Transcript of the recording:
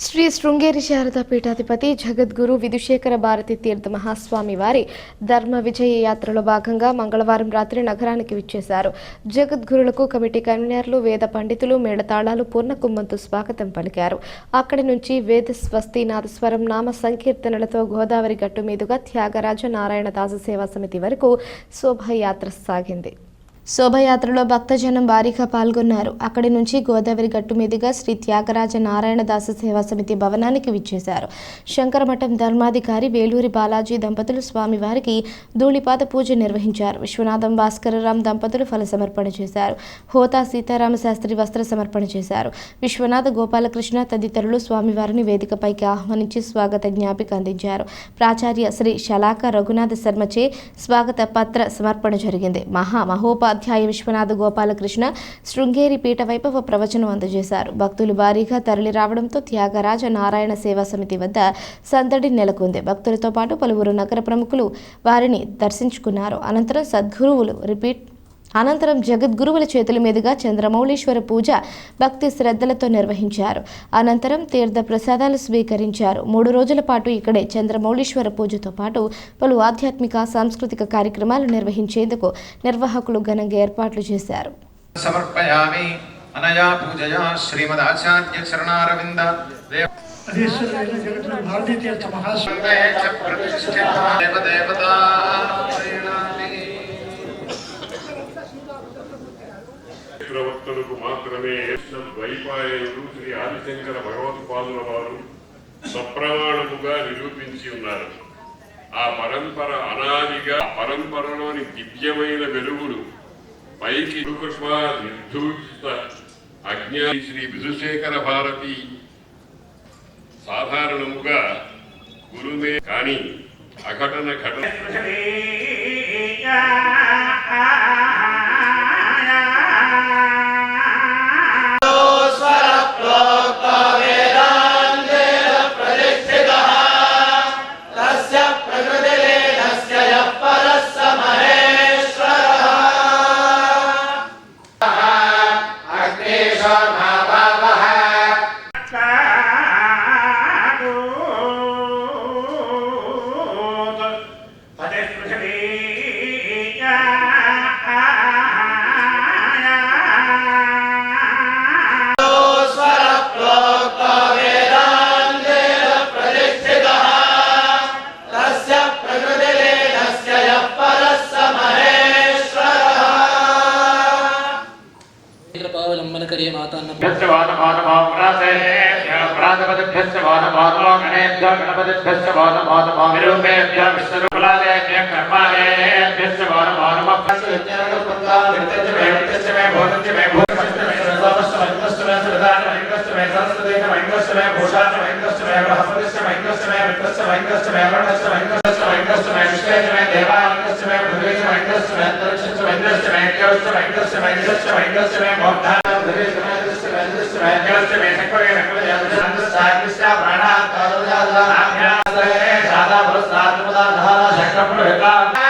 శ్రీ శృంగేరి శారదా పీఠాధిపతి జగద్గురు విధుశేఖర భారతి తీర్థ మహాస్వామి వారి ధర్మ విజయ యాత్రలో భాగంగా మంగళవారం రాత్రి నగరానికి విచ్చేశారు. జగద్గురులకు కమిటీ కన్వీనర్లు, వేద పండితులు, మేళతాళాలు, పూర్ణకుంభంతో స్వాగతం పలికారు. అక్కడి నుంచి వేద స్వస్తి నాదస్వరం నామ సంకీర్తనలతో గోదావరి గట్టు మీదుగా త్యాగరాజ నారాయణ దాస సేవా సమితి వరకు శోభాయాత్ర సాగింది. శోభయాత్రలో భక్తజనం భారీగా పాల్గొన్నారు. అక్కడి నుంచి గోదావరి గట్టు మీదుగా శ్రీ త్యాగరాజ నారాయణ దాస సేవా సమితి భవనానికి విచ్చేశారు. శంకరమఠం ధర్మాధికారి వేలూరి బాలాజీ దంపతులు స్వామివారికి ధూళిపాద పూజ నిర్వహించారు. విశ్వనాథం భాస్కరరాం దంపతులు ఫల సమర్పణ చేశారు. హోతా సీతారామ శాస్త్రి వస్త్ర సమర్పణ చేశారు. విశ్వనాథ గోపాలకృష్ణ తదితరులు స్వామివారిని వేదికపైకి ఆహ్వానించి స్వాగత జ్ఞాపిక అందించారు. ప్రాచార్య శ్రీ శలాక రఘునాథ శర్మచే స్వాగత పత్ర సమర్పణ జరిగింది. మహోపాధ్యాయ విశ్వనాథ గోపాలకృష్ణ శృంగేరి పీఠ వైభవ ప్రవచనం అందజేశారు. భక్తులు భారీగా తరలి రావడంతో త్యాగరాజ నారాయణ సేవా సమితి వద్ద సందడి నెలకొంది. భక్తులతో పాటు పలువురు నగర ప్రముఖులు వారిని దర్శించుకున్నారు. అనంతరం జగద్గురువుల చేతుల మీదుగా చంద్రమౌళీశ్వర పూజ భక్తి శ్రద్ధలతో నిర్వహించారు. అనంతరం తీర్థ ప్రసాదాలు స్వీకరించారు. 3 రోజుల పాటు ఇక్కడే చంద్రమౌళీశ్వర పూజతో పాటు పలు ఆధ్యాత్మిక సాంస్కృతిక కార్యక్రమాలు నిర్వహించేందుకు నిర్వాహకులు ఘనంగా ఏర్పాట్లు చేశారు. సమర్పయామి అనయా పూజయా శ్రీమదాచార్య చరణారవింద ప్రవక్తలకు మాత్రమే ద్వైపాయనుడు శ్రీ ఆదిశంకర భగవత్పాదుల వారు సప్రమాణముగా నిరూపించి ఉన్నారు. ఆ పరంపర అనాదిగా పరంపరలోని దివ్యమైన వెలుగులు పైకి నిర్ధూత అజ్ఞాని శ్రీ విధుశేఖర భారతి సాధారణముగా గురుమే కానీ అఘటన ఘటన ప్రాణ